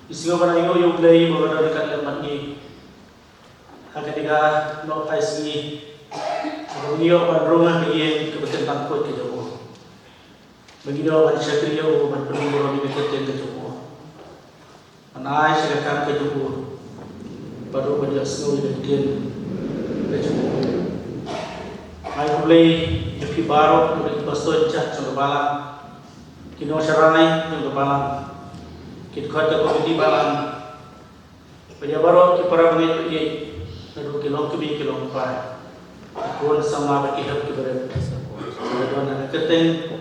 Isingo ba na yung play mo na dekat lembat ni ketika no IC beliau pandrungan bagi kebetulan tangkut ke jauh bagi dia ban syakriyo ban penduduk di kebetulan ke jauh anai silakan ke jauh baru pada snow di kebetulan ke jauh ai mulai di baru dari pastor cah contoh balang kino syarai contoh balang kita kata komiti balang pada baru kita para mengikut ye nadu kilong kebi kilong pai kon sama bagi hab ke berat don na keteng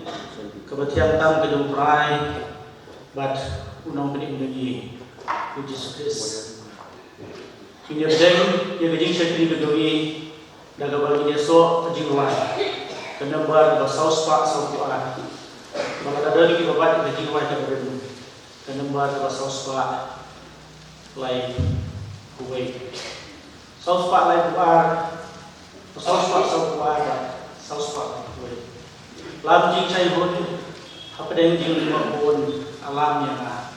kebatian tam ke jom prai but unong kini lagi which is this kini deng ye gejing syakri ke doi daga bagi dia so jing wan kena bar ba saus pak sau ku ah maka ada lagi babat ke jing wan ke berat kena bar ba saus pak lai kuwait saus pak lai kuar saus pak sau kuar saus pak kuwait lam jing chai bon apa deng jing lima bon alam yang ah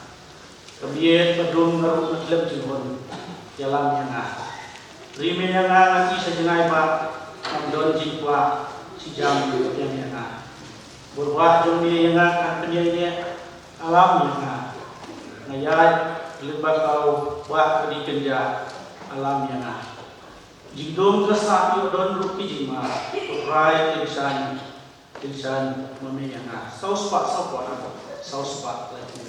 kebiet bedung naru klem jing bon alam yang ah rime yang ah lagi sejengai pak don jing kwa si jam yang ah berbuat jom dia yang ah kan penyanyi alam yang ah ngayat lebat kau buat di kerja alam yang ah jidong kesak yo don rupi jima rai insan mami yang ah saus pak lagi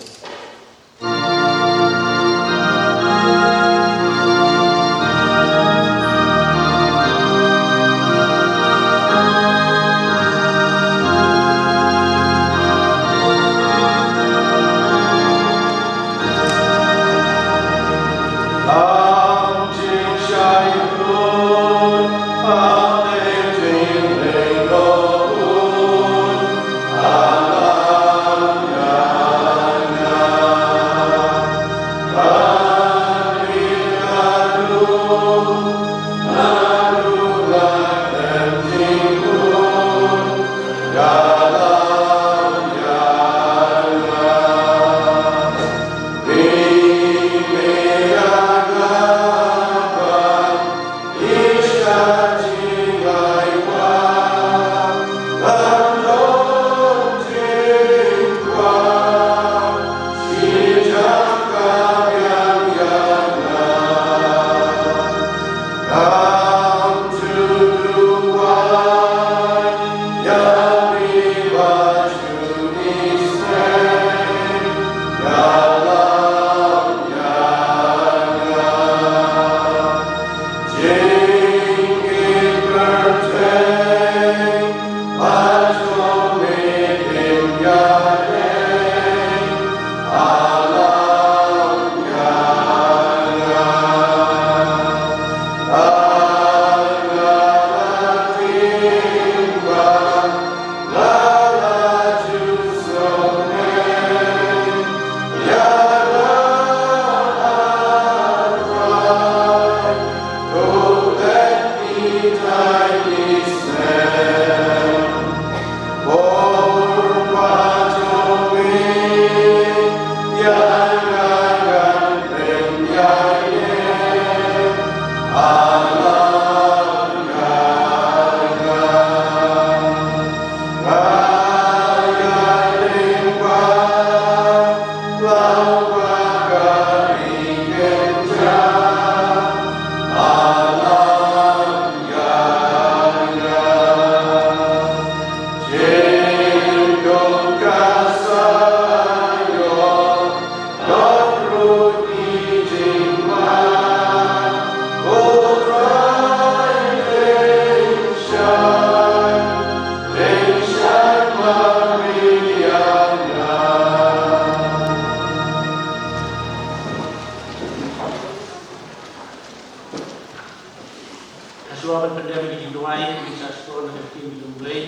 Suara pendam di Duai bisa suara negeri di Dubai.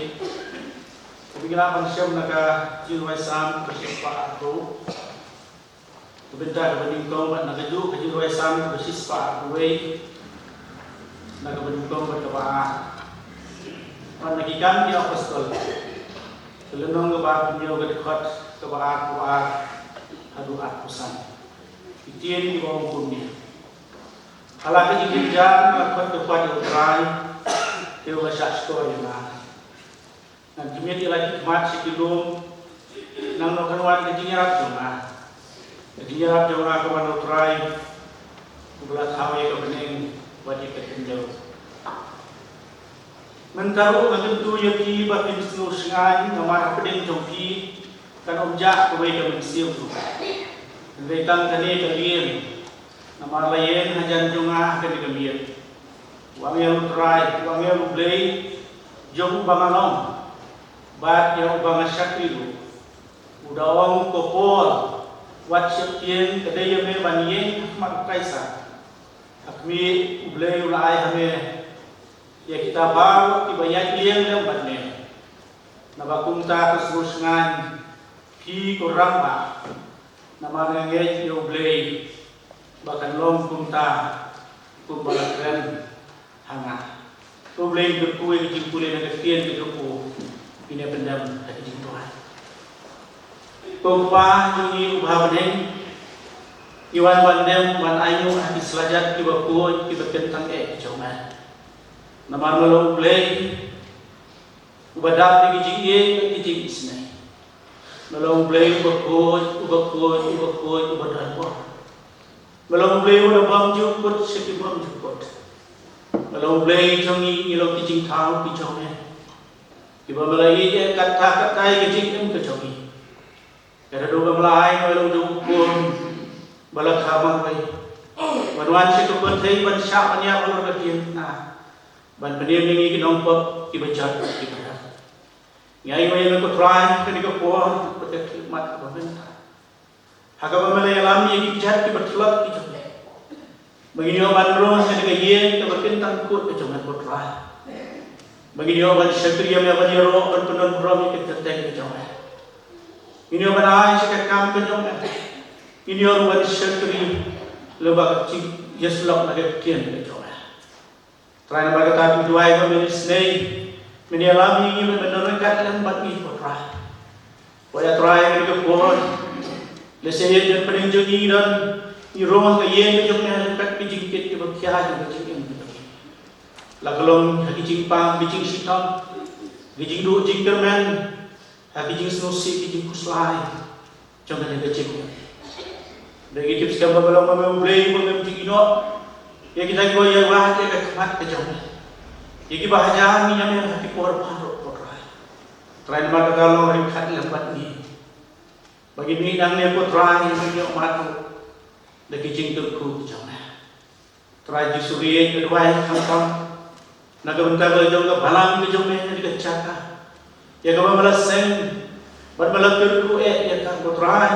Kebijakan manusia naga jiwai sam bersifat aku. Kebentar berdingkong naga ju jiwai sam bersifat Dubai. Naga berdingkong berkebah. Menagikan dia apostol. Kelenong kebah punya kedekat kebah kuat adu atusan. tien di bawah kundi. Alat ini jangan lakukan kepada orang yang masak sekolah yang dan kemudian lagi mat sebelum nang nokan wan kejinya rap jonga kawan utrai bulat hawe ke bening wajib ketenjau mentaruh mengentu yaki bapin senu sengai namar pedeng jongki kan objak kewe ke mensiu tu rekang kene kalian namar lain hajan jonga ke kalian wangel utrai wangel blei jong bangalong bat yang ubang syakrilu udawang kopol wat syakien kedai me banien mak kaisa akmi ublei ulai hame ya kita baru dibayar liang dan batne nabakunta kesurusngan ki kurang ba nama ngej ublei bahkan long kunta kumbalakran hanga ublei berkuih jimpule na ketien keduku ini pendam dari Tuhan. Pempa jungi ubah beneng, iwan bandem wan ayu hati selajat kiba kuat kiba kentang kecoman. Nama melong play, ubadap di gijing gijing isnai. Melong play ubah kuat ubadan kuat. Melong play udah bam jukut sekibam jukut. Melong play jungi ilok gijing tahu kicoman. Iba melai dia kata gijing em kecoki. Kada do melai melong dukun balak hamang bai. Wanwan si tu pentai ban syak anya balor bagian na. Ban pendiam ni kinong pop kibacat kibarat. Ngai mai ko try kani ko por petek mat ko benta. Haga melai alami kibacat kibatlak kicoki. Begini oban ros ni gayen kebentang kut kecoman ko try. Bagi dia orang syakriya yang bagi roh berpenuh beram yang kita tengok jauh. Ini orang ayah sekam kejauh. Ini orang bagi syakriya lebih kecil yeslok lagi kian kejauh. Terakhir bagi tapi dua itu menisnei mengalami ini menerangkan dan bagi putra. Wajah terakhir itu pohon. Lesai dan penunjuki dan di rumah kaya kejauhnya dekat bijingkit di berkiah juga jingkit. Lagalong hagijing pang, hagijing sitam, hagijing du, hagijing kermen, hagijing senusi, hagijing kuslai, jangan ada ceknya. Bagi tips kamu belum membeli, membeli ino, ya kita goyah wah, ya kemat kejauhan. Jadi bahagia ni yang hati korban kotoran. Terakhir mata kalau ringkat lembat ni, bagi bidang ni kotoran yang menyok matu, hagijing terku kejauhan. Terakhir suri kedua kangkang. Nagabunta berjong ke balam ke jong ni dikecaka. Ya kau melaseng, bermelakir ku ya kan kotoran.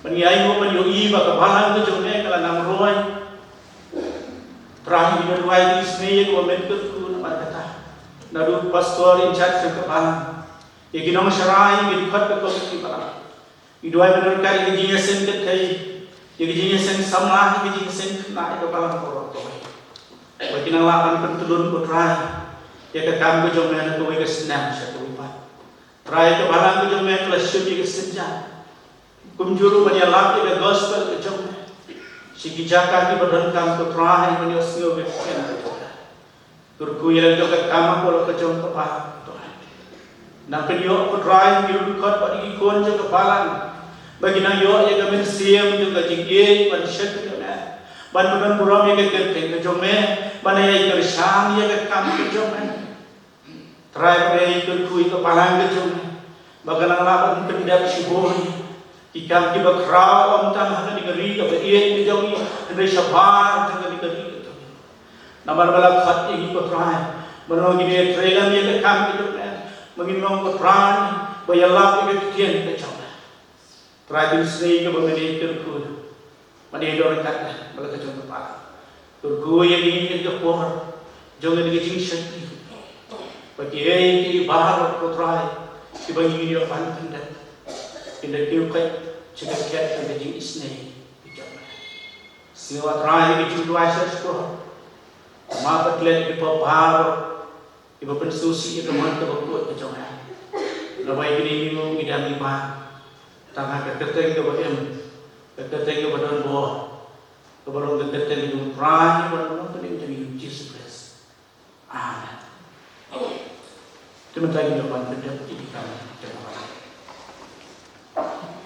Meniai mu menyui baka balam ke jong ni kalau nam roy. Terakhir di roy di sini kau mentur ku nama kata. Nadu pastor in charge ke balam. Ya kinong serai berikut ke komisi balam. Iduai menerkai kejinya sen ketai. Ya kejinya sen samlah kejinya sen kena ke balam korok. Bagi nalakan pentulun putrai, ya kekam ke jomen ke wega senam satu upat. Trai ke balang ke jomen ke syubi ke senja. Kumjuru menyalap ke gospel ke jomen. Sigi jaka ki berdenkam ke trai menyosio ke kena ke jomen. Turkuilan ke kekam polo ke jomen ke balang. Nang penyok putrai kiru kot padi ikon je ke balang. Bagi nang yo ya ke mensiam juga jingye manusia ke jomen. Ban bulan buram ya ke jomen. Mana yang bersang ya kekam kejomen, terakhir itu kui kepalang kejomen, bagaimana lapan pendap siboi, ikan tiba kerau amtam hanya digeri kebaikan kejomen, dari sabar juga digeri kejomen. Nama balak hati ini terakhir, menolong ini terakhir ya kekam kejomen, menginong keteran, bayalap kekian kejomen. Terakhir seni kebenaran terkul, mana yang dorangkan balak kejomen kepala. Turku yang ingin ke pohon, jangan digiging syakri. Bagi di bahar putrai, dibagi dia pantan dan tidak diukai jika kiat digiging isnei. Siapa terakhir digiging dua sesuatu, maka kelihatan di bahar, ibu pensusi itu mantap berkuat kejangan. Lepas ini minum idam lima, tangan keterteng ke bagian, keterteng ke badan bawah. Kabarong gagatan yung pranya wala mo tuloy yung Jesus Christ. Amen. Terima kasih Bapak Pendeta di kami. Terima kasih.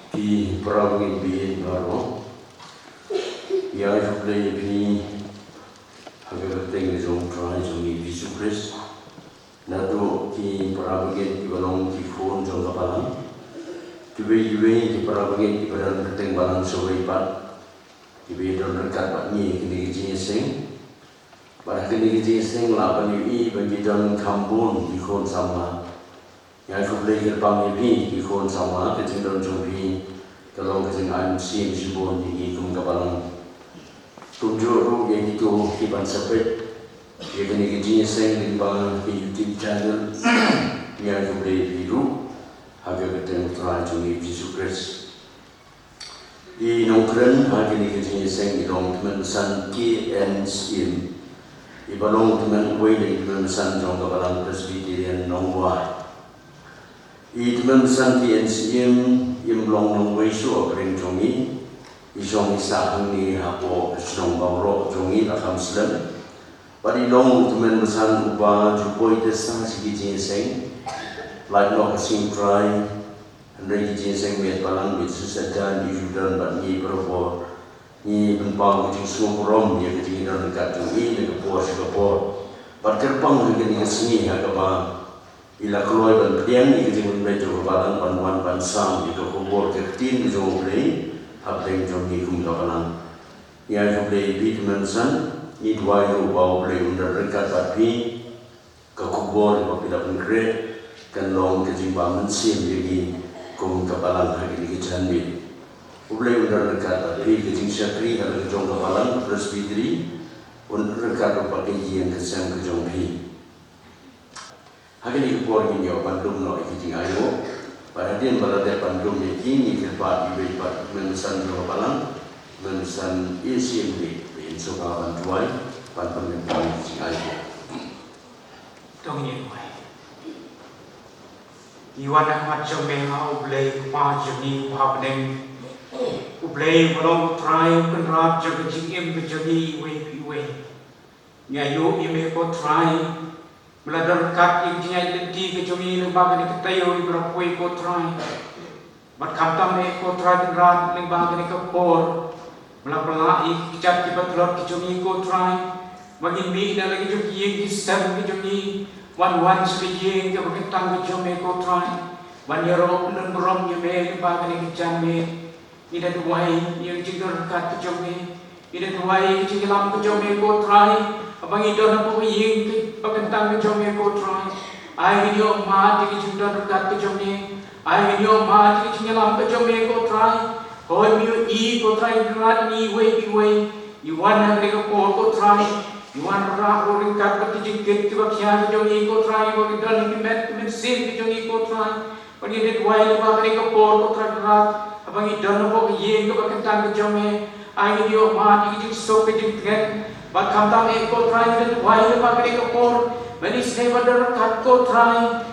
Di perang ini baru, yang sudah ini agak penting jom try jom Yesus Kristus. Nado di perang ini di balong di phone jom kapalan. Di perang ini di badan penting balang sewepat. Di badan dekat pak ni kini sing. Pada kini sing lapan ini bagi dalam kampung di kon sama. Yang sudah gerbang ini di kon sama kecil dalam jumpi kalau kecil an sim sibon di kum kapalang. Tunjuk ru yang itu kiban sepet. Dia kini sing di bang di YouTube channel yang sudah biru agak ketemu terajung Yesus Kristus. Di nongkren hari ini sing di long teman san KNCM. Di balong teman way di teman san jong kapalang Presbyterian Nongwa. Di teman san KNCM im long nong way so bring jongi. Isong isahang ni hapo sinong bawro jongi lakam slam. Padi long teman san uba jupoy desa sige sing. Like no kasing try. Andai jinseng met balang mit susadan di judan bat ni berbo ni benpang kucing sumrom dia kucing dan dekat tungi dengan puas kapor bat kerpang dengan sini agama ila keluar ban pedian ni kucing mejo balang panwan pansam itu kubur kertin di jong play habdeng jong ni kum balang ya jong play bit mensan ni dua yo bau play under dekat bat pi ke kubur apabila pengre kan long kucing bangun sim jadi kum kapalang hari ini kejandir. Ulai undar dekat dari kejing syakri kalau kejong kapalang presbiteri undar dekat pakai yang kesam kejong pi. Hari ini keluar ini Bandung no kejing ayo. Pada dia berada Bandung ini kerpat di bebat mensan kapalang mensan isim di insokawan tuai Bandung yang kejing ayo. Dong Iwan Ahmad Jammeha ublay pa jami pabneng ublay balong try penrap jagajing im jami iwe ngayo ime ko try meladar kat ing jingay lenti ke jami lembaga ni ketayo ibrapoi ko try bat kamtam me ko try penrap lembaga ni kapor melapelai kicat kibat lor ke jami ko try bagi mi na lagi jami yang kisam ke jami wan sebiji ke berkentang ke jome ko try wan yaro nun berom yeme ba ke jame ida duai yang jigar kat ke jome ida duai jigelam ke jome ko try abang ida na po ying ke berkentang ke jome ko try ai video ma di jigar kat ke jome ai video ma di jigelam ke jome ko try hoi mi i ko try rat ni we iwan na ke ko try Iwan rah roring kat pati jingkit tiba kian jong iko try bagi dan ini met sim jong iko try bagi det wai lepas kali kapor ko try rat abang idan no bagi ye ko bakentang ke jong me ai dio ma di jing so ke jing ten bak kamtam iko try det wai lepas kali kapor bani snei badar kat ko try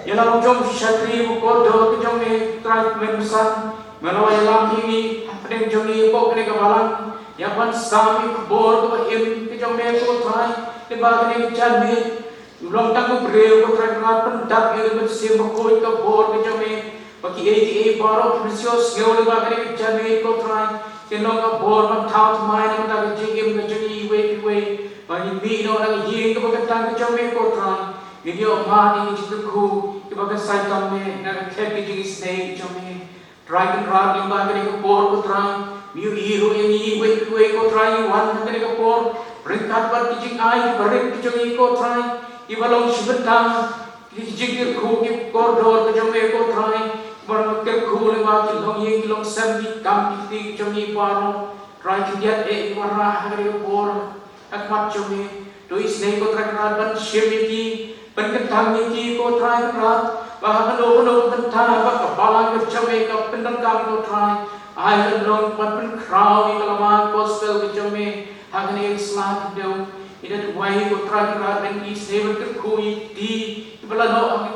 yalang jong syatri bu ko do ke jong me try mensan melawai lam ini pedeng jong iko kali kabalang yang pan sami kubur ko im ke jong me ko try le ba ke chan me ulong tang ko breu ko try rat pendak ye le sim ko ko bor ke jong me baki ATA baro precious ge le ba ke chan me ko try ke long ko bor man thau mai na ta ke jing ke jong we ba ni mi no na ye ke ba tang ke jong me ko try ge yo ma ni ji ku ke ba ke sai tam me na ke ke jing snake jong me try ke rat le ba ke bor ko try Miu iru yang iwe ko try wan kene ko por ringkat bat kijing ai barik kijing ko try ibalong sibeta kijing ko ki kordor kijing ko try barang ke ko le ba kilong ye kilong sambi kam ki kijing paro try kidiat e warna hari ko por akmat jome do isne ko try ban shemiti penketang ki ko try rat bahkan no bentana ba kapalang kijing ko pendangkam ko try I alone but when crowd in the Lama gospel which of me Hagani Islam do it at way go try to run and each neighbor to cool tea Balano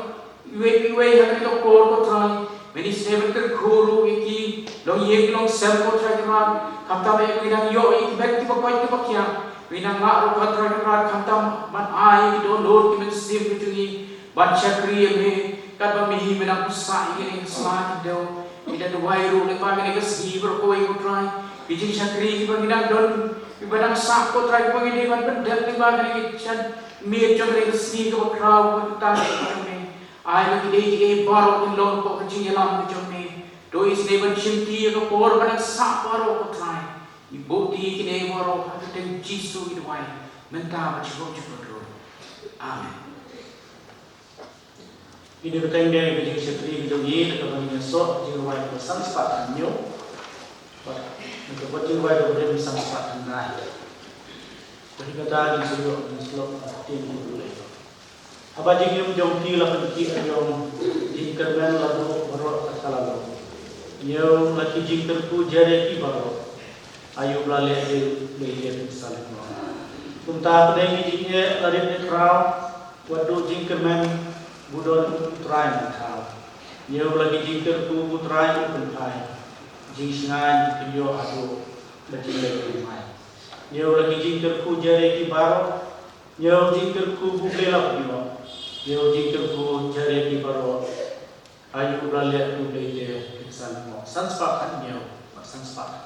way Hagani of poor go try Meni seven guru iki long yek long selko trakran kamta me winang yo iki bet ki bakoi ki bakya winang ngaru trakran kamta man ai do lord ki men sim ki ban chakri me kat ba mi winang pusa iki smart do ida do wairu le ba me si berkoi ko try bijing chakri ki ba winang don ibadang sak ko try ko ngi ban pendek le ba me chan mi jong le si ko kraw ko ta ai lo ki baro in lo ko jing elam ko jong ne do is ne ban chinti ko por ban sa baro ko try i boti ki ne baro ha te jisu i wai menta ba chibo chibo ro amen Ini berkaitan dengan bijing setri bijing ye atau bijing so jing wai ko sang spat nyo. Untuk buat jing wai ko boleh sang spat nai. Jadi kata di seluruh tim dulu. Apa jing yung jong ti la pagi yung jing kerban lagu baro akala. Yung laki jing terku jare ki baro. Ayu blale de saling. Kunta pedai jingnya larit ne krau wadu jing kerban budon try khao nhiều lagi jingker ku try pun thai jing singai video ado bajing lagi mai nhiều lagi jingker ku jare ki baro nhiều jingker ku buklela video nhiều jingker ku jare ki baro ayu blale tu de kisan mo sanspa kan nhiều sanspa kan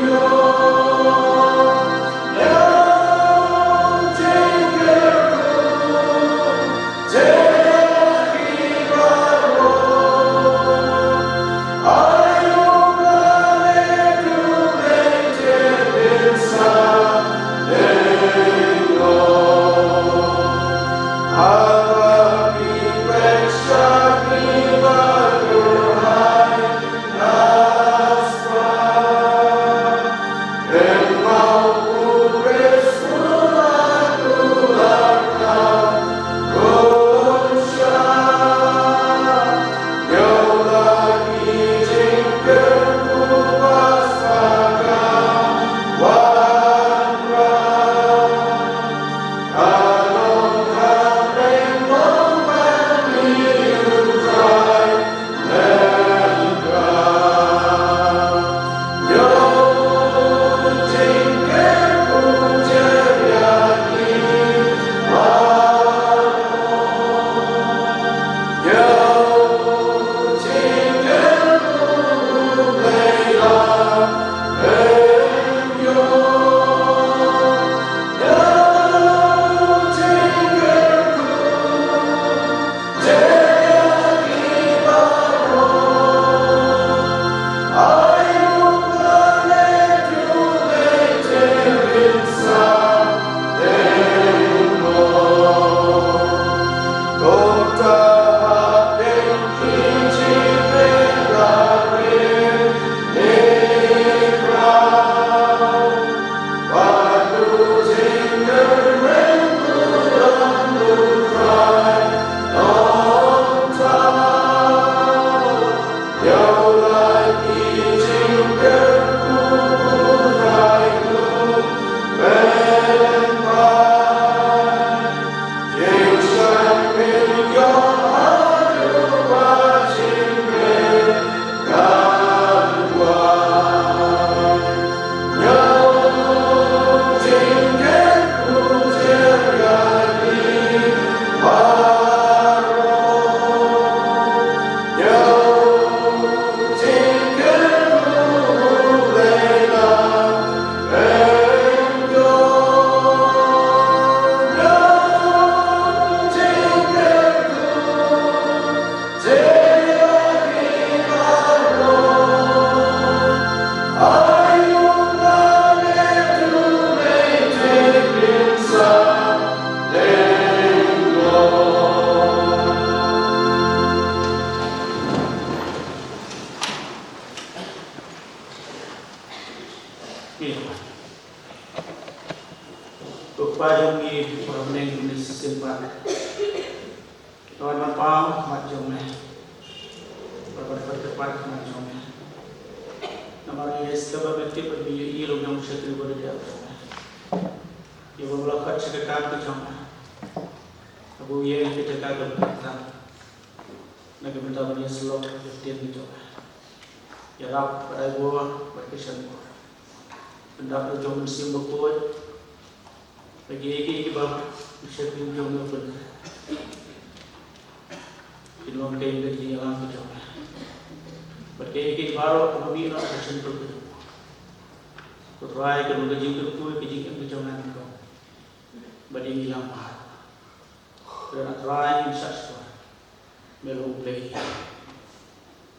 Yo Ini. Kepada kami orang yang disimpan. Tuan Bapa macam ni. Berkat tepat macam ni. Nama Yesus sebab itu pergi ia yang syaitan berdia. Ia berlaku cakap macam ni. Abu yang kita cakap tentang. Nak minta beri selok dia macam ni. Ya Rab, pada gua berkesan gua. Pendapat jom musim berkuat. Bagi bab syaitan jom berkuat. Ilmu kain dari jalan ke jauh. Berkait baru kami nak bersentuh ke. Kuterai kalau gaji berkuat gaji ke jauh nanti kau. Bagi hilang mahal. Kerana terai insya melu play.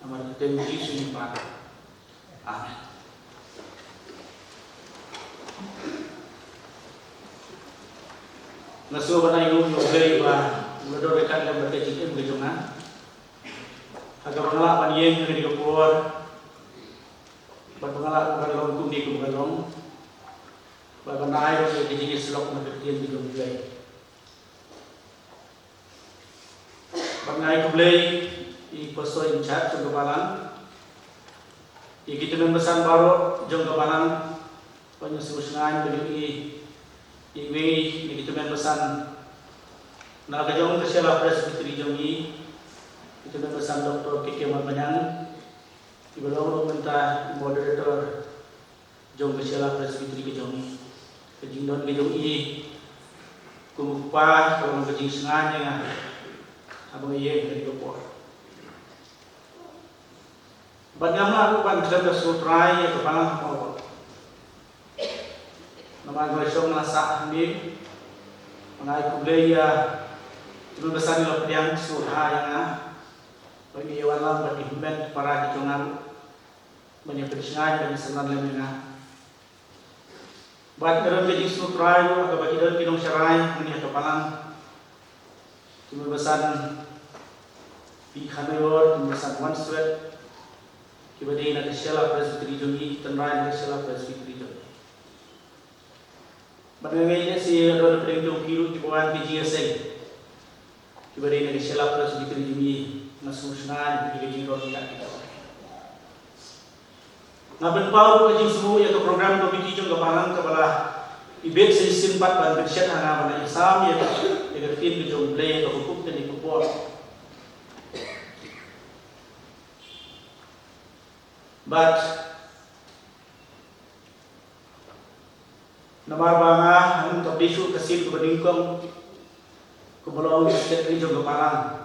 Amar kita uji sini pada. Amin. Nasuh pada ilmu yang play bah. Mula dekat dalam berkecil berjumlah. Agar mengelak panjang yang dikeluar. Berpengelak bergalong kundi ke bergalong. Berkenai dengan jenis selok berkecil di gemulai. Berkenai gemulai di poso incat jom kebalan. Di kita mempesan baru jom kebalan. Penyusunan beri ini di kita mempesan. Nak kejauhan kesialah presbiteri jongi. Itu dah pesan Dr. K.K. Malmanyang. Ibu lalu minta moderator jom kesialah presbiteri kejongi. Kejing don kejongi. Kumupah kalau kejing sengaja. Abang iya dari kopor. Banyaklah bukan cerita sutrai atau palang apa. Nama gue song nasa ni. Mengai kubleya. Cuma besar ni loh yang surha yang bagi hewan lam berdimen para dijongan banyak bersengaja banyak senang lemena. Buat dalam jadi sutrai atau bagi dalam pinong serai ini atau palang. Cuma besar di Hanoi, cuma besar one sweat. Kemudian ada sela presbiteri jongi, tenrai ada sela presbiteri jongi. Bagaimana si roda perintah kiru di bawah PGSA. Kemudian ada sela presbiteri jongi. Nasusunan di jiro tidak kita. Ngaben pau kajing semua ya ke program komiti jong kepalang kepala ibet sesin 4 ban bersyat hana ban Islam ya ke tim jong play ke hukum dan dikepor. But nama banga han tabisu kasil ke berdingkong ke belakang sekretari jong kepalang.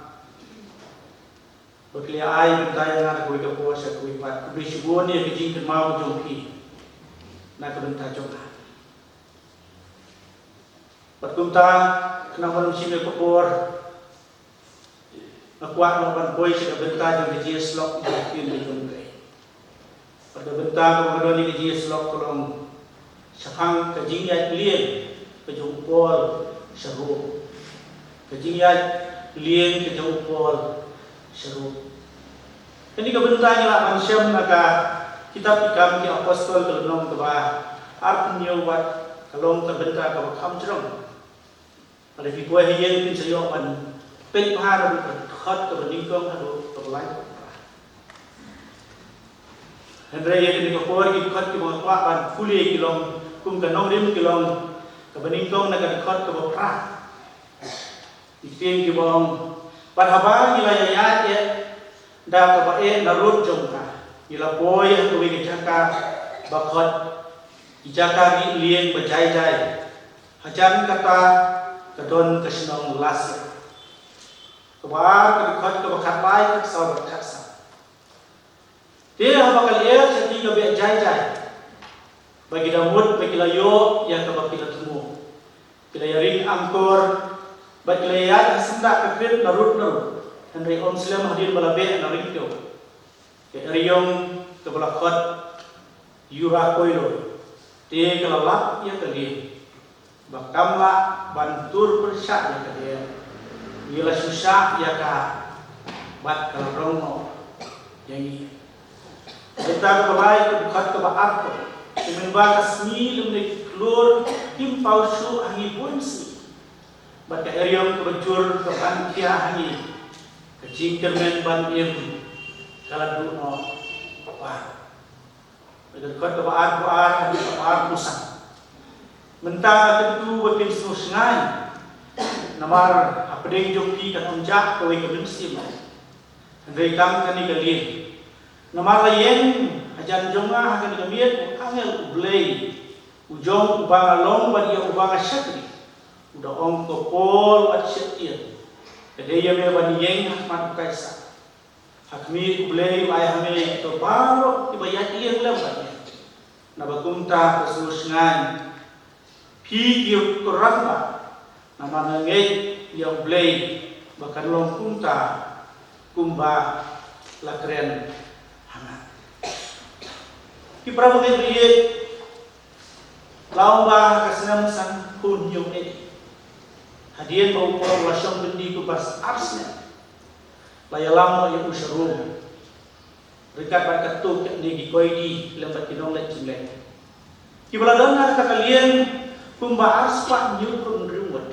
Berkelia air bertanya nak kau itu puasa kau ipat. Kau bersyukur ni kejing kermau jompi. Nak kau bentar jompa. Berkumta kenapa manusia berkopor. Nak kuat melakukan boy sudah bentar jom kejing slok jompi ni jompi. Pada bentar kau berdua ni kejing slok kolong syafang kejing yang lien kejompol syaruk. Kejing yang lien kejompol seru. Ini kebentannya lah manusia maka kitab ikam ki apostol kelonong keba artinya buat kalong terbenta kau kam cerong. Pada fikwa hiyen pin sayo pan pen mahar khot ke beningkong hadu pelai. Hendra ye ni ko por ki khot ki mo kwa pan kuli kilong kum kanong rim kilong ke beningkong naga khot ke pra. Itin ki bong Padahal nilai ayat ya, dah kebaik narut jomka. Nilai boy yang kau ingin cakap, bakot, jaka di lien berjaya-jaya. Hajan kata kedon kesenong lasya. Kebar kedekot kebakat baik kesal berkasa. Dia bakal ia jadi kebaik jaya-jaya. Bagi damut, bagi layo yang kebak kita temu. Kita yaring angkor. Baik layat sendak kefir narut. Henry Om Slam hadir balabe naring itu. Ke riong ke belakot yura koilo. Dia kelalak ya kali. Bakamla bantur persyak ya kali. Bila susah ya ka. Bat kalau romo. Yang ini. Kita kebalik ke bukat ke baarto. Menba kasmi lumne klor tim paushu hangi bonsi. Baka eriom kebajur kebantia hangi. Kecingker men ban im kaladu no apa. Berdekat ke baar pusat. Mentang tentu betin sengai. Namar apedeng joki kan onjak kowe kebensim. Andai kam kani galin. Namar layen ajan jonga hakan gamiet angel ublei. Ujong ubang long badia ubang syakri. Udah ong kopol at syetian. Kedaya me badiyeng hakmat kaisa. Hakmi ublei ayahme to baro ibayatian lambat. Nabakumta kesulusngan. Pigir kurangba. Nama ngej yang ublei bahkan long kumta kumba lakren hana. Ki prabu ngai lomba kesenam sang kunyum ini. Hadian bau kurang lasang bendi ku pas arsnya. Layalamo yang usharum. Rekat bakat tu ni gikoi di lembat kinong let cinglet. Ki baladana kalian kumba ars pak nyukun rumut.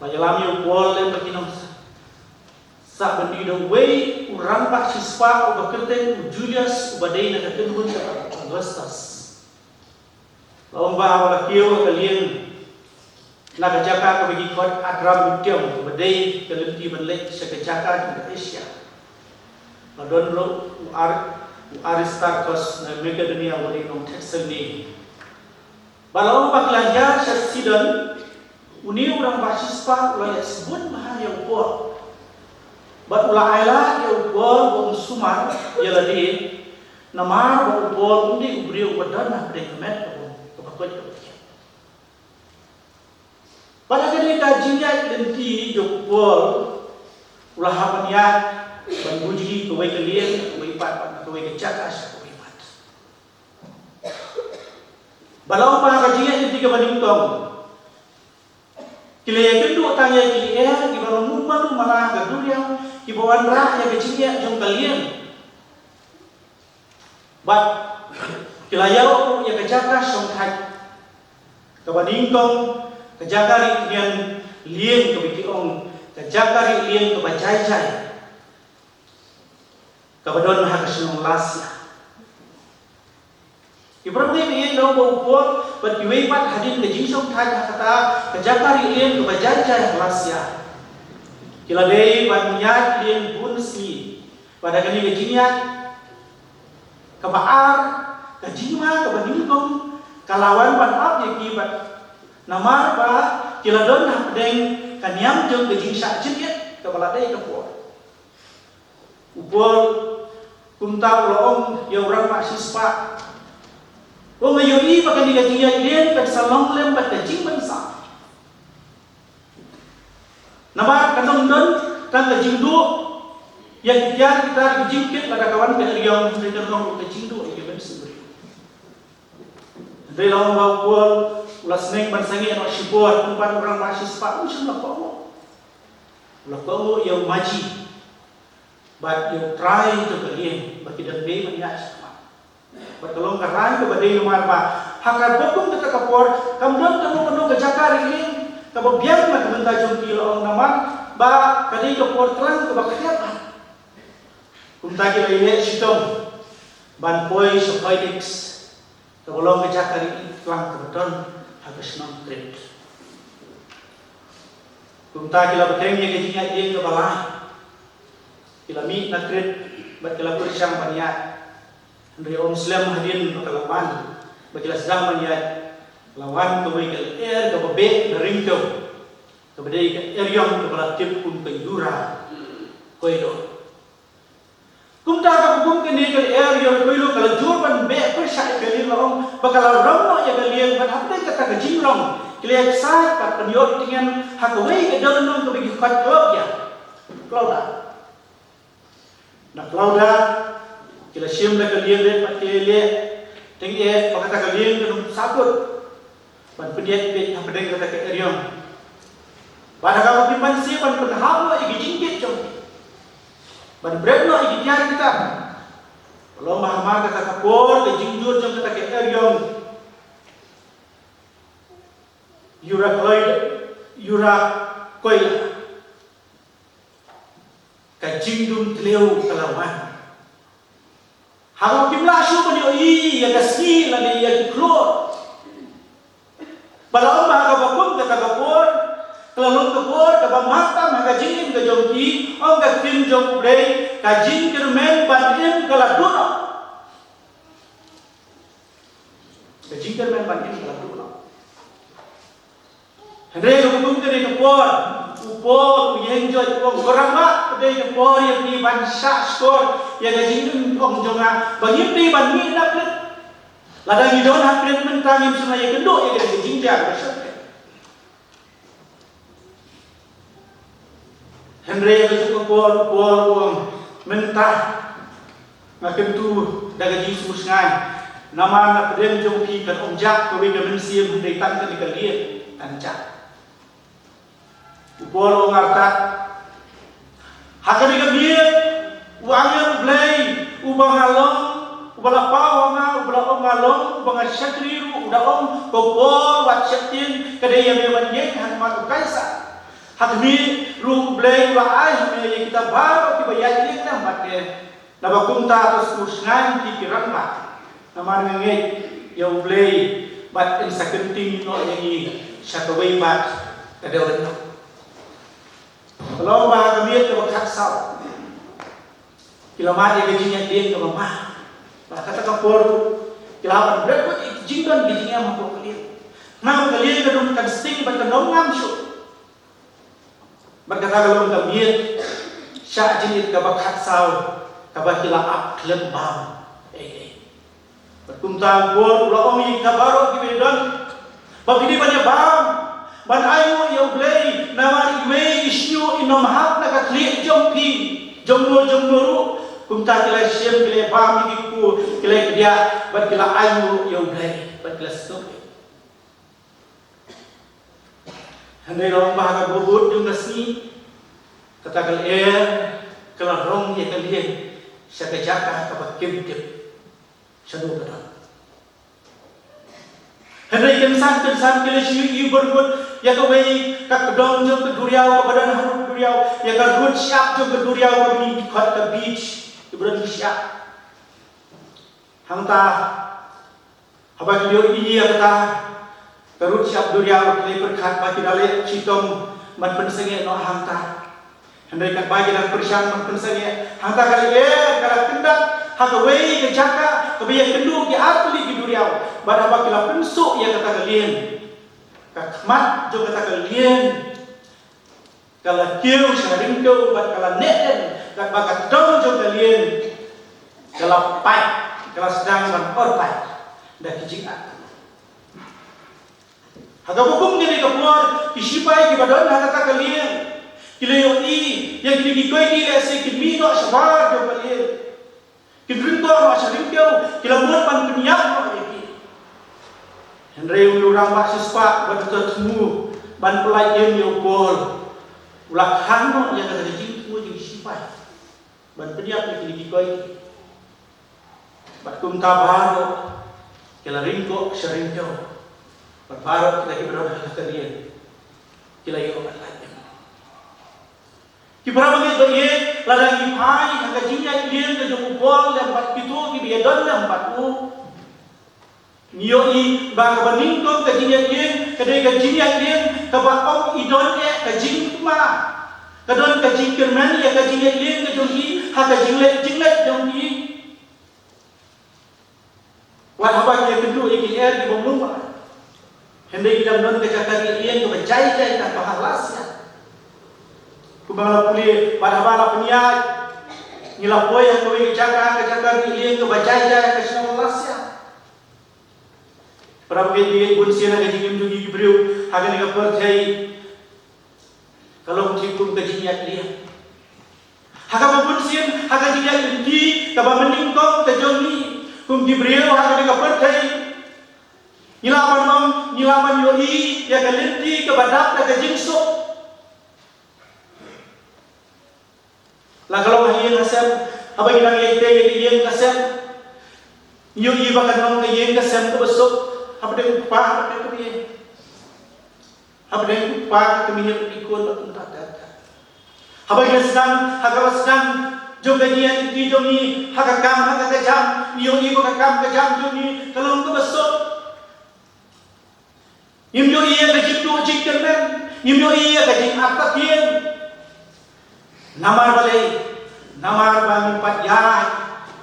Layalamo yang wall lembat kinong sa bendi do way urang pak sispa ubakerten Julius ubadai na ketun Augustus. Lomba wala kiyo kalian nakajaka kabagi kot adram utyam ubadai kalimti banlek sa kajaka di Asia. Ladon lo Aristarchus na mega dunia wali nong Texas ni. Balau baklanja sa sidon uni urang basispa ulaya sebut mahal yang kuat. Bat ulah ayla ya ubol bong sumar ya ladi namar bong ubol undi ubri ubadan na pedeng kemet kepakut kepakian. Pada kali kajinya lenti jok ubol ulah hapanya banguji kawai kalian kawai pat kawai kecakas kawai pat. Balau pada kajinya lenti kebaning tong. Kile kedua tanya kile di balang rumah tu malah gaduh yang kibawan rakyat kecilnya jom kalian. Bat kilayau ya kejaga songkai. Kebaning tong kejaga rian lien kebikiong kejaga rian kebajai-jai. Kebadon hak kesenong lasya. Ibrahim ini dah bawa berkiwaipat hadir ke jinsong thai kata kejaga rian kebajai-jai lasya. Kila dei banyak lian bunsi pada kali kejinya kebaar kejima kebaningkong kalawan panap yang kibat namar ba kila don pedeng kanyam jeng kejing sak jeniat kepala dei kepuar upol kumta ulong ya orang mahasiswa mayuri pakai kejinya lian kat salong lem kat kejing bangsa. Nampak kadang don kan kejingdu yang kita kejingkit pada kawan yang mereka nong kejingdu itu ben sendiri. Dari lawan bawal ulas neng bansangi anak sibor tempat orang mahasiswa unsur lakomo. Lakomo yang maji, but you try to kalian bagi dan be menyas. Bertolong karai ke badai lumar ba hakar bokum kita kapor kamdon tanu kejakar ini. Kalau biar nak benda jompi orang nama, ba kali kapor terang ke bakhiat. Kumta kila ini sitom ban poi sopoidix. Kalau kejakar ini terang ke beton habis non kredit. Kumta kila bertengnya kejinya ini ke balai. Kila mi nak kredit, bat kila bersang banyak. Dari orang Islam hadirin berkelapan, berkila sedang banyak. Lawan kawai ke air ke bebek dari itu kepada air yang kepalatif pun penjura koido. Kumta kapung kini ke air yang koido kalau jurban bebek persai kali long bakal ramno ya kalian berhati kata kejimlong kalian sai kat penyok dengan hakawai ke dalam nong kebegi kat ya klauda. Nak klauda kila siam dah kalian le patele tinggi pakata kalian ke sakut. Ban pediat pet pedeng kata ke eriong. Pada kamu piman si ban penhamu igi jingkit jom. Ban bredno igi tiar kita. Kalau mahmar kata kapor ke jingjur jom kata yura koi ka jingdum tleu kalawan hago kimla shu banyo I ya kasni la ni ya klor balaw ba ka bakum ka kapor kalong kapor ka bamata maga jingim ka jongki ong ka tim jong brei ka jing kermen badim kala duno ka jing kermen badim kala duno Hendai hukum tadi kapor upor yang joy upor korama tadi kapor yang di bangsa skor yang gajing om jonga bagi di bani nak ladang idon hakret mentangim semua yang kedua yang gajing jar Hendai gajing kapor upor mentah makin tu dah gajing susngai nama nak dem jongki kan om jak kau yang mensiam hendai tan kan dikalian tancak Upolo ngartat hakani kabir uangnya blay ubang along ubala pawanga ubala om along ubang syakriru udang kopor wat syatin kadaya mewan yeng hanmat kaisa hakmi ru blay wa ai me kita baru tibayat yeng na matke nabakumta terus kusngan pikiran mak nama ngenge ya blay bat insakenting no yangi syakawai bat kadawat kalau bahagia dia ke bekat sau, kilamat dia gajinya dia ke rumah. Kata kapor, kilamat berapa jingan gajinya mampu kalian. Nam kalian kadung kan sting berkenong ngamsu. Berkata kalau kalian syak jinit ke bekat sau, kabar kilamat kelembang. Berkumpul bor ulah omi kabaru kibedon. Bagi dia banyak bang. Ban ayo ya blay nawari we isyu inom hak na katli jompi jomno ru kumta kila shem kila bami kiku kila dia ban kila ayo ya blay ban kila stop handai rong bah ka bobot jung nasni kata kal kala rong ya kalien saka jaka ka bakim tip shadu kata handai kensan kila syu berbut ya kawai kak kedong jom ke duriau badan harut duriau ya kak rut siap jom ke duriau kami dikot ke beach ibarat siap hangta apa video ini ya kata karut siap duriau kali berkat bagi dalek citom man pensenge no hangta hendai kat bagi dan persiang man pensenge hangta kali kala kendak hakawai ke jaka kebiya kendu ki atli ki duriau bar apa kala pensuk ya kata kalian kakmat jo kata kalian kalau kieu sering tu bat kalau neten kat bakat dong jo kalian kalau pai kalau sedang ban orpai dah kijing aku haga hukum jadi keluar kisipai ki badon kata kalian kileo i yang kini koi ni ese kimino sabar jo kalian kidrinto ma sering kieu kilamun pan penyak no Hendai orang baksis pak bertemu ban pelayan yang gol ulah hano yang kata jing tu jing sipai ban pediap ni koi bat kum tabaro kila ringko sering jauh bat baro kita berada kalian kila yo bat lain kibra bagi baye ladang ipai hanga jingnya ien ke jong bol dan bat pitu ki biadon dan bat Nioi bang baningkong kajinya ien kadai kajinya ien kabaong idon kajing kuma kadon kajing kerman ya kajinya ien kajongki ha kajinglet jongki wan haba ye kendu iki di bomluma hendai kita non kajakari ien ko jai tak pahalasnya kubangala puli wan haba la peniai nilapoy ko kajakari ien ko jai kasnalasnya Perang dia bunsian ada jingim juga gibriu, hagan ika percai kalau cikum kejinya dia. Hagan bunsian, hagan jinya di, kaba meningkong kejoni, kum gibriu hagan ika percai. Nilaman yoi, ya kalenti kebadak ke jingso. Lah kalau mahien asam, apa kita ngete yang asam, yoi bahkan nong yang asam tu besok. Apa dia upah apa dia Habang pa kami niya ikon at natata. Habang sedang juga niya hindi ni hagakam hagakajam niyo ibo kakam kajam ni kalong kabasok. Nimyo iya kajik do jiktermen, nimyo iya kajik atatien. Namar bami patya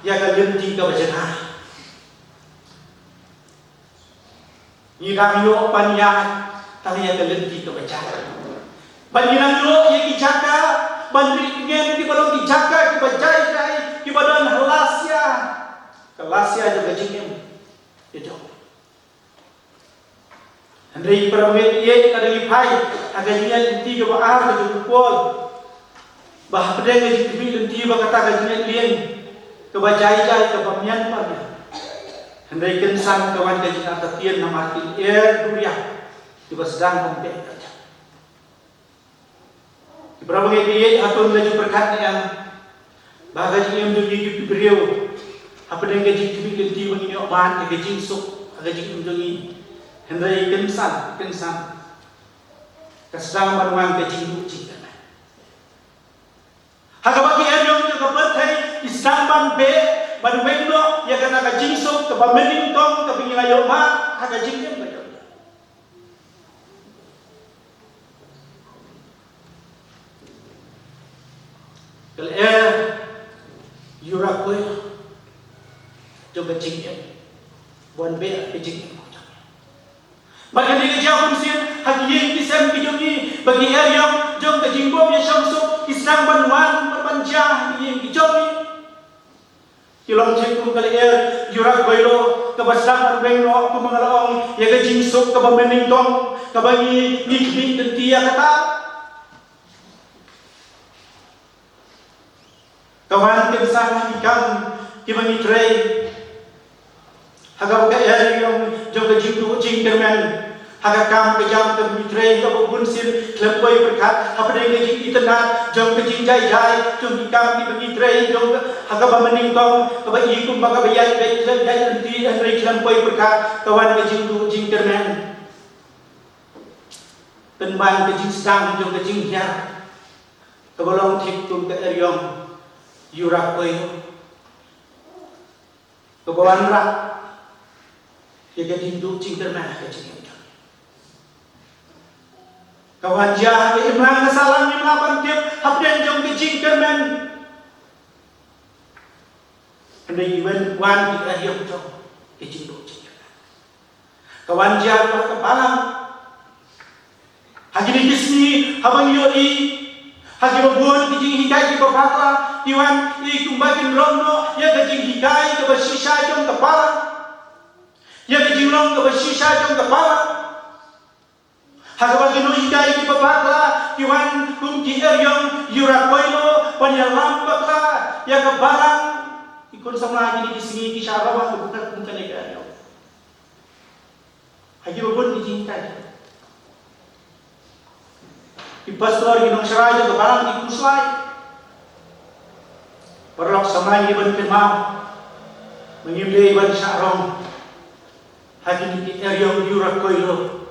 ya galinti ka bajana. Ni ramyo panya tali ya galinti ka bajana. Banyiran yo ya kijaka, bandri ngem di balong kijaka ki bajai jai ki badan halasya. Halasya juga jingem. Itu. Andai perawat ye kada lipai aga dia inti ke baar ke jupol. Bah pedang ke jibil inti ba kata ka dia lien ke bajai jai ke pamian pa dia. Andai kensan kawan ka jina tatian namatin duria. Ki sedang kompe. Berapa kali atau laju berkat yang bahagia yang menjadi beliau apa dengan gaji kami ganti begini obat gaji sok gaji menjadi hendai kensan kesedang manuang gaji luci harga bagi yang juga berkai istamban be baru benglo ya kena gaji sok kepamening tong kepingin ayo mak harga gaji yang berkai Yurakoi coba cingin buan be cingin maka dia jauh mesin hadiah kisah video ni bagi yang jom ke jingbo yang syamsuk islam banwan berpanjang yang dijom ni kilong cingkum kali yurakoi lo kebasaran benglo kemangalong ya ke jingsuk kebamening tong kebagi nikmi dan dia kata kawan kensan hikam kibani tray haga kaya yang joga jingdu jingderman haga kam kejam ke tray ka bunsin klempoi berkat apa dengan jing internet jong ke jingjai jai jong hikam kibani tray jong haga bamaning tong ka ikum baga bayai dai nanti andai klempoi berkat kawan ke jingdu jingderman tenban ke jing sedang jong ke jingjia kabolong thik tum ke eryong Yurakoi kebawan rak ya jadi duk cingterman ke cingter kawan jah ke imlang salam imlaban tiap habden jong ke cingterman anda iwan wan di ahyam jong ke cingduk cingterman kawan jah ke balang hagini kisni habang yoi hagi babon kijing hikai ki babakla iwan i kumbakin rondo ya kijing hikai ke basisa jong kepala ya kijing long ke basisa jong kepala hagi bagino hikai ki babakla iwan kum ki eryong yurakoilo panyalam bakla ya ke barang ikon sama lagi di sini ki syarawan ke bukan bukan ke eryong hagi babon kijing hikai di pastor ginong serai ke barang di kuslai perlok sama iban kemau mengimle iban syarong hagi di eryong yurakoilo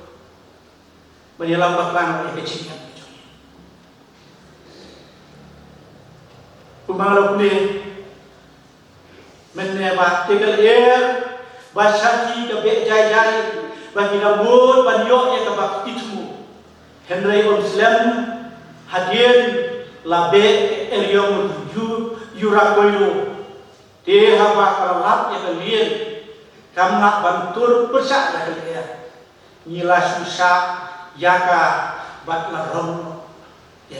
menyelam baklan oleh kecingan kumanglaw kuli menebak tegal basyaki ke jai bagi nabut banyo ya ke bak itu Henry Muslim hadian labe eryong yurakoilo dia haba kalap ya kalian kamnak bantur persak lah kalian nila susah yaka batla rom ya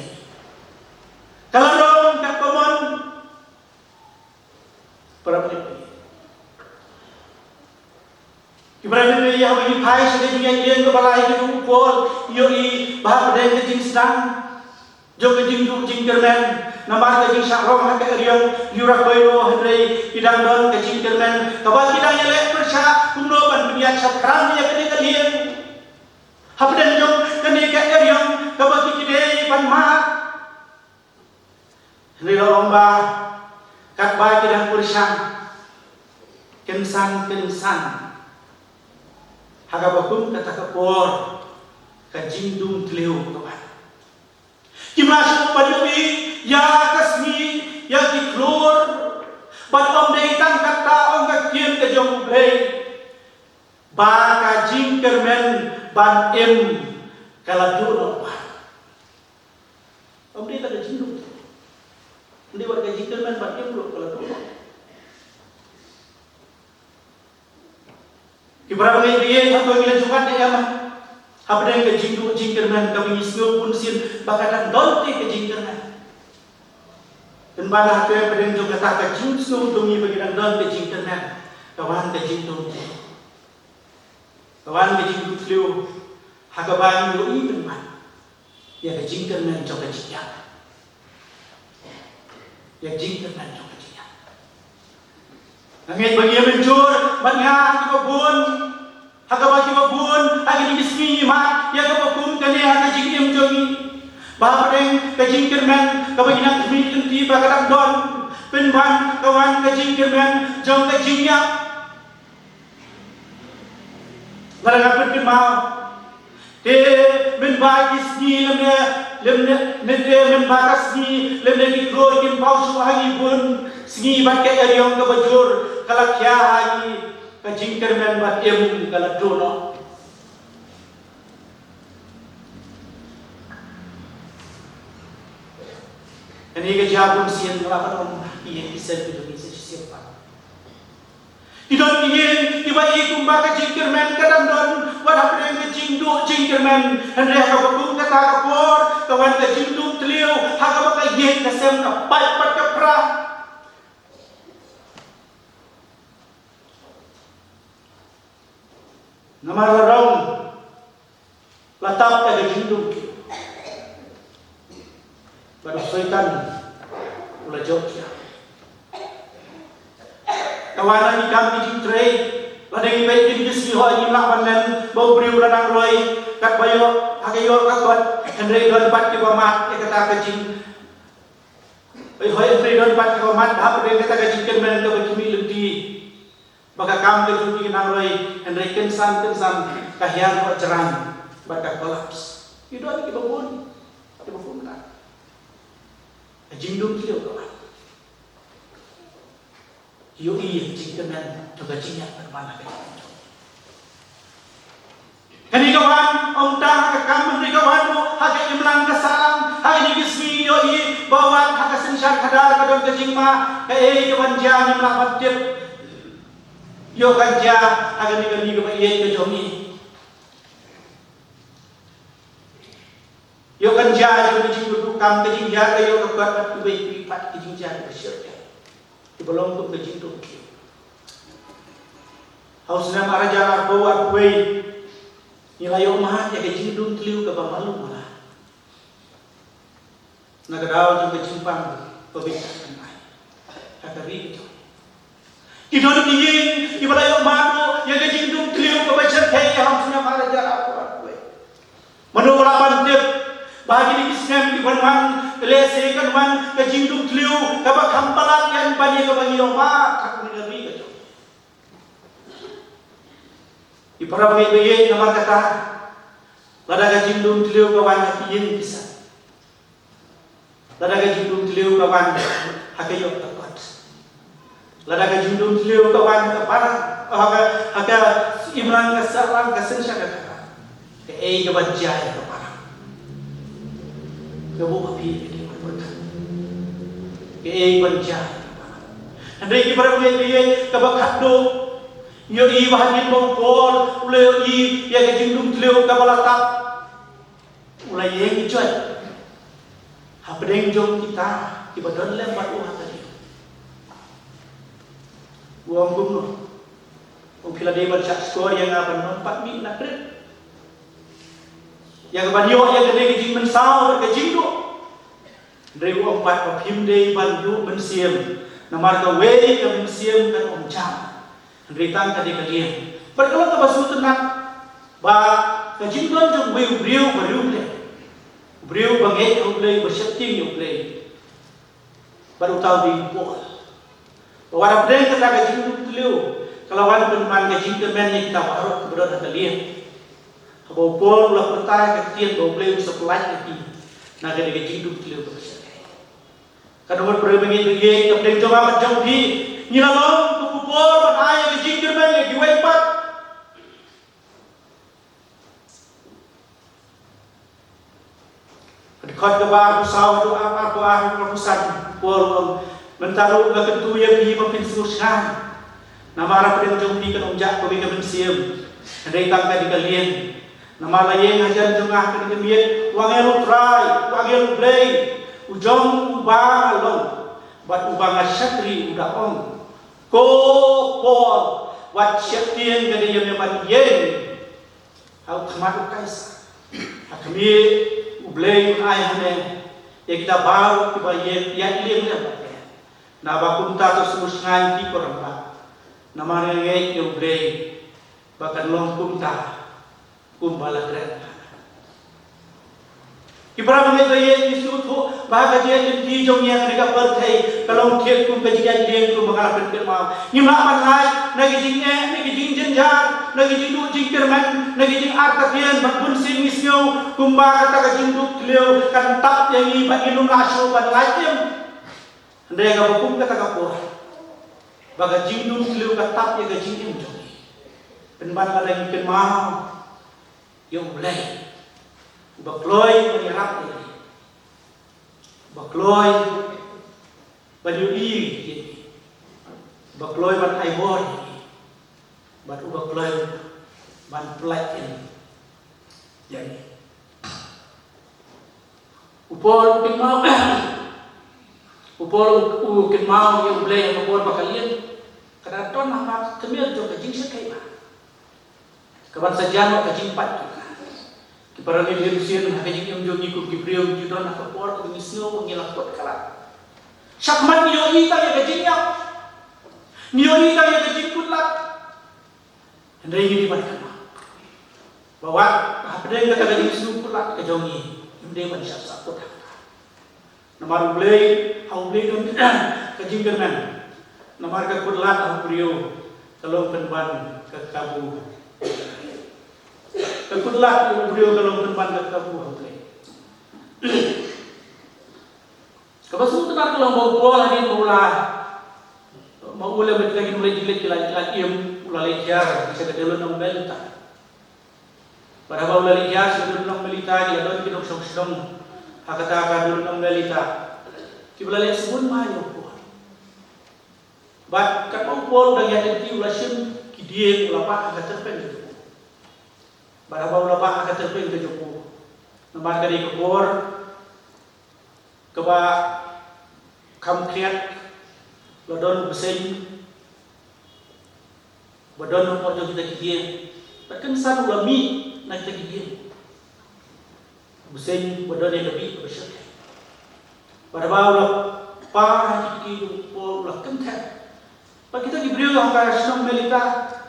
kalau rom tak pemon berapa ni Ibrahim ni yang bagi pai sedih yang dia ke balai ke upol yoi bahar dengan jing sedang jong ke jing jingterman namar ke jing syarong ke eryong yurakoilo hendai idang don ke jingterman kabal kidang yelek persya kumno ban dunia sakram ya ke kalian habdan jong ke eryong kabal kidai ban ma hendai lomba kat ba kidang persya kensan haga bakum kata kapor kajindung teliu kawan. Kimasuk padui ya kasmi ya diklor ban om dei tang kata om kakien ke jong blei ba kajing kermen ban kaladu no om dei tak kajindung ndi war kajing kermen ban lo kaladu ibarat dia satu yang dilanjutkan dia mah apa yang kejingdu jingkerman kami isno pun sin bakalan donte kejingkerman dan bala hatu yang pedeng juga kata kejingdu dungi bagian don kejingkerman kawan kejingdu tliu hakaban yo iben man ya kejingkerman juga kejingya ya jingkerman juga kejingya angin bagi mencur banyak kebun Hakabagi babun, hagi di bismi mak, ya kababun kane hagi jingim jogi. Bahreng kajing kerman, kabagi nak bismi tenti bakadak don, penban kawan kajing kerman, jong kajingnya. Barang apa mau? Te menbagi bismi lemne menbakas bismi lemne diklor kim pausu hagi bun, sini bakai ariong kabajur kalak ya hagi. Kajing kerman bat kaladono. Ini kejabun sian melakukan iya bisa Indonesia siapa? Idon ingin tiba ikum baka kajing kerman kadang don wadah pedang kajing do kerman hendak kabakum kata kapor kawan kajing do teliu hakabaka iya kasem kapai pat kapra. Nama larang latap ada jindung baru syaitan ulah jokya kawanan di kami jintrai ladang ibai di sini ho ini lawanan bau beri ulanang roy kat bayo hagayo kakot Henry don pat ke bamat ya kata kajing Henry don pat ke bamat apa dia kata kajing kerman ke bajumi lebih maka kam ke juki nang roy Henry kensan kahian ko cerang baka kolaps itu ada ke babon kan jingdung kilo kawan yo iya jingkenan juga jinyak bermana kan kawan om tang ke kam kawan mo hage imlang kasalam hage ni bismi yo i bawa hage sensyar kadar kadon ke jingma ke kawan jang imlang patip yo kanja hage ni ke iya ke jomi yo kanja jo ni jingdu kam ke jingja ke yo ke pat ku be pat ke jingja ke syurga di belum tu ke jingdu hausna maraja bawa ku nilai omah ya ke jingdu tliu ke bamalu malah nagadao jo ke jimpang pebisaan ai kakari itu idon kiyin ibalai omah ya ke jingdu tliu ke bacar kai hausna maraja ku menurut tip bagi di Islam di Banwan, lese kan wan ke jingdung tliu, kabak hampalan yang bani ke bagi oma, tak mengerti ke. Di para bayi nama kata, lada ke jingdung tliu kawan hakiyin bisa, lada ke jingdung tliu kawan hakiyok takut, lada ke jingdung tliu kawan keparang, haka imran kesarang kesensya kata, ke kebajai keparang. Kebuka pilih berkat. Ke penjah. Andai kita berbuat kebakat do. Yo i bahagian bongkol, ulai i ya kejindung teliu kabalatap. Ulai yang ijuat. Apa yang jom kita don lembat uang tadi. Uang gumno. Uang kila dia baca skor yang apa 4 min nak kred. Yang banyo yang gede kejing mensau kejing do dari empat papim dei bandu mensiam namar ka wei ka mensiam kan omcam dari tang tadi kalian berkala ka basu tenang ba kejing don jong wei briu bangai ublei berseting ublei baru tahu di pol warap deng kata kejing do tliu kalawan penman kejing kemen ni kita warok keberadaan kalian Habo pol ulah pertai ke tiang bo boleh sepelat lagi. Naga dia jingduk teliu ke besar. Kadang berbagi-bagi ke peleng jom amat jauh di nilalong kupupol beraya ke jingdir ben lagi waipat. Dekat ke bar usau doa apa perusan pol mentaruh ke ketu yang di pembensusan. Nama arah peleng jom di kan onjak ke bagi bensiam. Rekang ka di kalian. Nama layeng hajar jengah ka di kalian. Wangelu try, wangelu play. Ujong ubang along. Bat ubang asyatri udaong. Ko pol. Wat syatien ka di yang memang yen. Hau kemat ukaisa. Kami ublay ayah ne. Ya kita baru tiba yen. Ya ilim ne bat. Naba kunta to semusngan ki korang ba. Nama ngait yo ublay. Bahkan long kumta kumbala keren. Ibrahim itu yang disuruh bahkan dia di jom yang mereka berthai kalau tiap kum kajian dia kum mengalami firman. Nyimla manai nagi jingnya nagi jing jenjar nagi jing du jing firman nagi jing arkapian bakun sing misnyo kumba kata kajing du kleo kan tak yang i bagi lu nasu ban lajim. Ndai ka bakum kata kapur. Baga jing du kleo katap ya gajing im jom. Penban ada yang mau yang mulai bakloy menyerap ini bakloy banyui bakloy ban aibor batu bakloy ban pelak ini jadi upol mau upol mau yang mulai yang upol bakalian karena ton nama kemil juga jing sekai kapan saja mau kajing pat kiparan ini lusian kajing yang jogi ku kipriom judon nak por ku misno mengilak pot kalah syakman nioi ta ya kajingnya nioi ta ya kajing putlat hendai ini mereka bahwa apa yang kata kajing misno putlat kajongi hendai manusia satu nomor blay hau blay don kajing kerman nomor ka putlat hau priyo kalau penban ke kabu Kekutlah beliau kalau berpan ke kabu boleh. Kebesul tenar kalau mau bola ni mau ulah berlagi mulai jilid lagi ulah lejar bisa kedelun nang belta. Pada bau ulah lejar sebelum nang belita dia don kinok sok hakata kadul nang belita. Kibla le sebun mayo po. Bat kat mau pol dah ya ti ulah sim kidie ulah pak hakata pen. Pada bau lapa akan terpeng ke Joko. Nampak dari kebor, keba kam kriat, badon beseng, badon nomor jauh kita kikian. Bahkan satu lami nak kita kikian. Beseng badon yang lebih bersih. Pada bau lapa kikian, bau lapa kentat. Pak kita diberi yang kaya senang melita.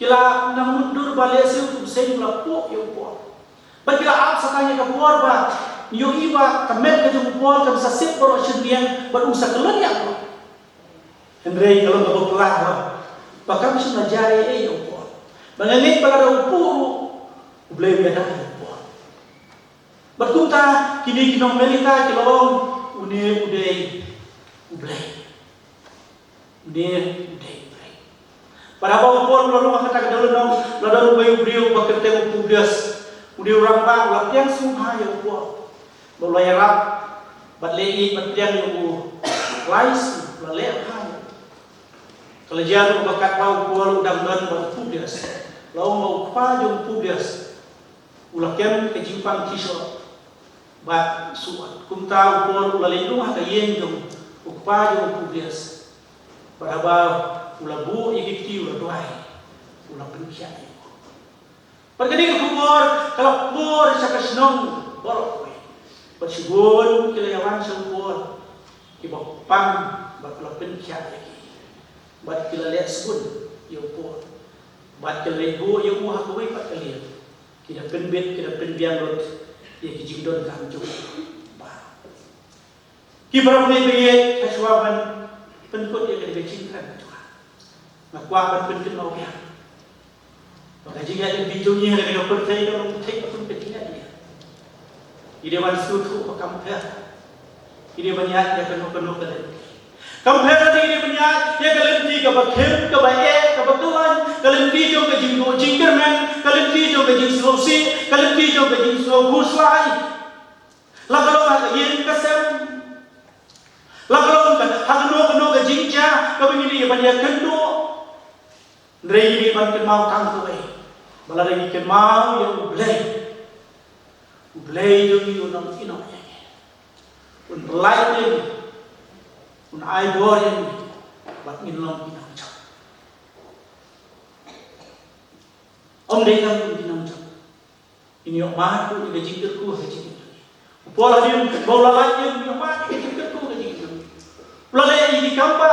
Kila nang mundur balik untuk saya melapu yang buat. Bagaimana apa sakanya kebuar bah? Yo iba kamet ke jumpuan kan sasip baru sendirian baru usah keluar ya. Hendrei kalau nggak berpelah bah. Bahkan bisa belajar yang buat. Mengenai pada upuru boleh beda yang buat. Berkunta kini kinong melita kilong une udai boleh. Udai. Pada bawah pun lalu kata kedua nong lalu bayu beliau bekerja publis, beliau rampak latihan semua yang buat, mulai rap, berlei bertiang yang buat, lais, lalai apa? Kalau jauh bekat bawah pun udah dan publis, lalu mau apa yang publis, ulakian kejimpang kisah, bat suat, kumta pun lalai rumah kayen yang apa yang publis, pada bawah ulabu ikiti uladwai ulah penkiai pergadi ke kubur kalau kubur sa kasnong borok we pagsigon kilayawan sa kubur ibang pang bat ulah penkiai bat kilaliat sigon yung kubur bat kilaligo yung uha kuwi pat kalian kita penbet kita penbiang lot ya kijingdon kamjo ba kibra may bayet kaswaban penkot ya kada cinta Nakuha kan penting mau ya. Maka jika ada bijunya dengan percaya kalau percaya pun ketinggalan dia. Ide wansu tu pakam peh. Ide banyak dia penuh kali. Kampung ini banyak ya kalenti ka bakhem ka bae ka batuan kalenti jo ka jinggo jingkerman kalenti jo ka jing slosi kalenti jo ka jing slo buslai lagalo ka yin ka sem lagalo ka hagno ka jingja ka bingini banyak kendo rei ni ban mau tang tu ai bala rei ken mau yang ublei jo ni unang ino un belai un ai bor yang bat nginom pinang jam om dei kan pinang jam ini ok ma ku ni jingker ku ha jingker pola dia bola lagi ni ma ni jingker ku ha jingker pola le ini kampa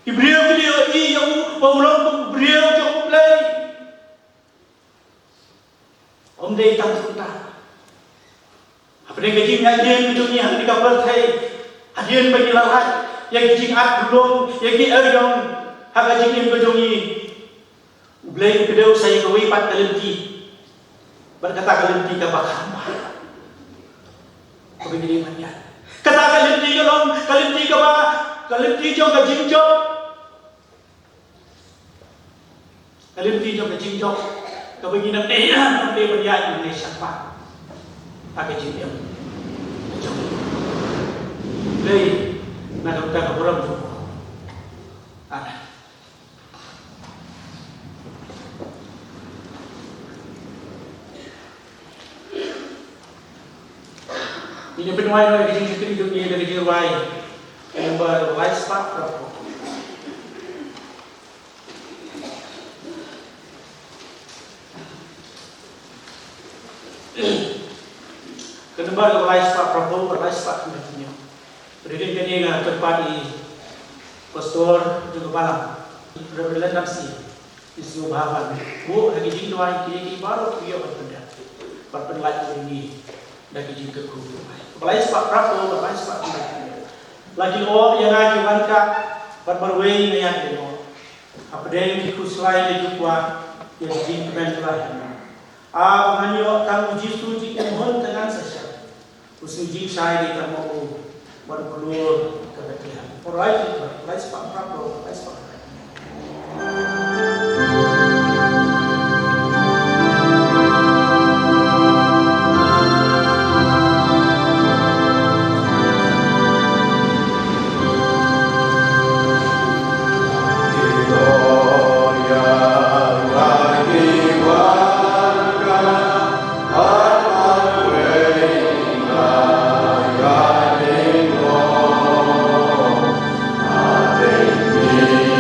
ibreu video i yang bola ku ibreu jo play om dei kan sunta अपने गजी में अध्ययन दुनिया हम निकाल थे अध्ययन बनी लाल या गजी आठ बुलों या गजी अरियों हम गजी में बजोंगी उबले उबलेव saya kawai pat kalenti berkata kalenti ka bakhan ko begini manya kata kalenti ka long kalenti ka ba kalenti jo ka jingjo kalenti jo ka jingjo ka begini na manya ni siapa pakai jingjo Lei, nak kita orang tu, ada. Ini penuai lagi yang kita dunia dari jiwai, yang berlais pak berapa? Kenapa berlais pak berapa? Berlais pak macamnya. Berikan kini tempat di pastor juga malam berbeda nafsi isu bahasan bu lagi jing doa kini baru dia berbeda berpenlat ini lagi jing keku balai sepak prapo balai sepak lagi orang yang lagi wanita berberwei yang demo apa yang dikuslai lagi kuat yang jing kementelah menganyo kamu jitu jing mohon dengan sesat usul jing saya di kamu berkeluar ke depan. Orang lain sepak prapo, lain sepak. Yeah.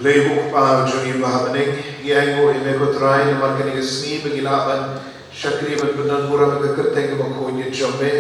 Lebuk pa jungi bahabaning iango imeko try na marketing sni bagilaban syakri benar murah bekerteng ke bakonya jombe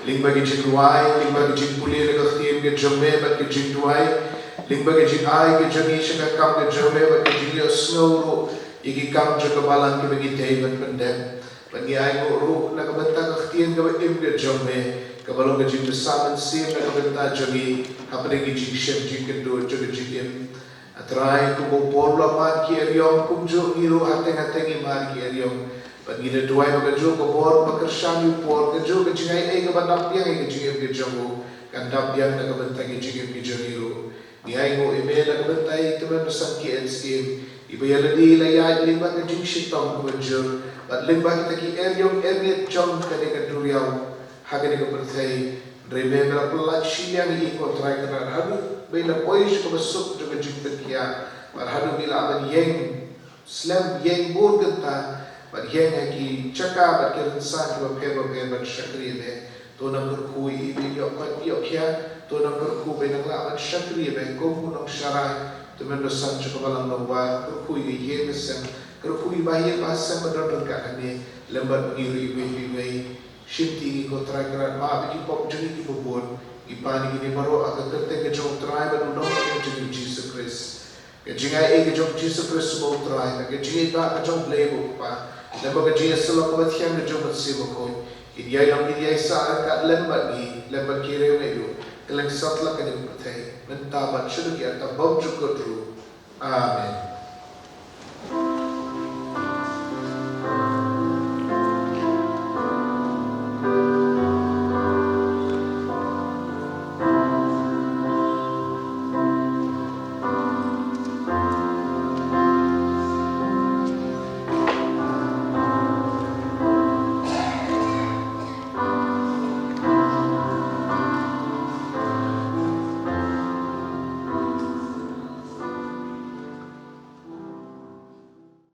ling bagi jinwai ling bagi jinpuli le kakhtim ke jombe bagi jinwai ling bagi jinai ke jungi syaka kam ke jombe bagi jinio snowro igi kam jaka balang ke bagi teiban pendem bagi aigo ru na kabenta kakhtim ke im ke jombe kabalong ke jin besaman sim na kabenta jungi hapre ke jin shem jin ke do jaka jikim atrai kubo porla man ki eriom kumjo iru hateng-hateng iman ki eriom bagi de tuai bagajo ko bor makershani por gajo ke jingai e ke bandap yang ke jingem ke jongo kandap yang na kabentang ke jingem ke joniru ni ai ngo eme na kabentai teman sang ki enskim ibayaladi la ya limba ke jing shitong ko jor bat limba kita ki eriom ernet jong ke de duriau hagene ke bertai remember pelat siang i ko trai kana hadu bela poish ko besuk juga jingta kia par hadu bila aban yeng slam yeng burgata par yeng ki chaka par ke insan ki ba shakri ne to nam kui bi yo ka yo kia to nam ku be na aban shakri be ko mu nam shara to men san chaka balang no wa kui yeng sen kui ba ye ba sen ba dor ka ne lembat ngiri be shimti ko trai kana ma bi pop jeni ki bobon ipani ini baru akan terteg ke jom try baru dong ke jom Jesus Christ ke jingai ke jom Jesus Christ semua try ke jingai tak ke jom label pa dan bagi jingai selok ke tiang ke jom sibuk koi ini yang ini sa kat lembat kiri medu keleng satla ke jom pertai mentabat sudah kita bom cukup dulu amen.